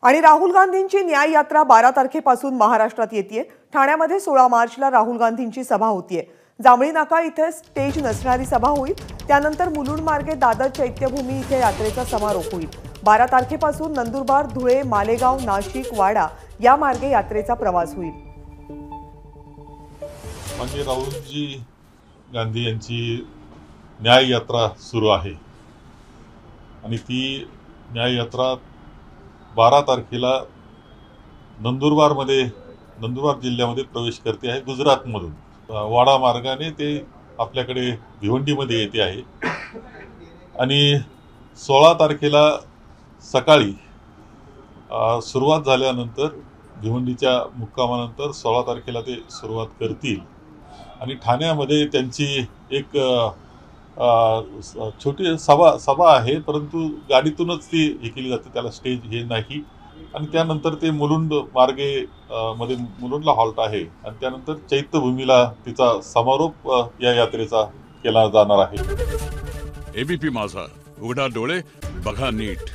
आणि राहुल गांधींची न्याय यात्रा 12 तारखेपासून महाराष्ट्रात येतेय। ठाण्यामध्ये 16 मार्चला राहुल गांधींची सभा होतीये। जांभळी नाका इथे स्टेज नसणारी सभा होईल। त्यानंतर मुलुंड मार्गे दादर चैत्यभूमी इथे यात्रेचा समारोप होईल। 12 तारखेपासून नंदुरबार, धुळे, मालेगाव, नाशिक, वाडा या मार्गे यात्रेचा प्रवास होईल। म्हणजे राहुलजी गांधी यांची न्याय यात्रा सुरू आहे आणि ती न्याय यात्रा 12 तारखेला नंदुरबार जिल्ह्यामध्ये प्रवेश करते आहे। गुजरातमधून वाडा मार्गाने ते आपल्याकडे भिवंडीमध्ये येते आहे आणि 16 तारखेला सकाळी सुरुवात झाल्यानंतर भिवंडीच्या मुक्कामानंतर 16 तारखेला ते सुरुवात करतील आणि ठाण्यामध्ये त्यांची एक छोटी सभा आहे, परंतु गाडीतूनच ती हे केली जाते, त्याला स्टेज हे नाही। आणि त्यानंतर ते मुलुंड मार्गे मध्ये मुलुंडला हॉल्ट आहे आणि त्यानंतर चैत्यभूमीला तिचा समारोप या यात्रेचा केला जाणार आहे। एबीपी माझा, उघडा डोळे बघा नीट।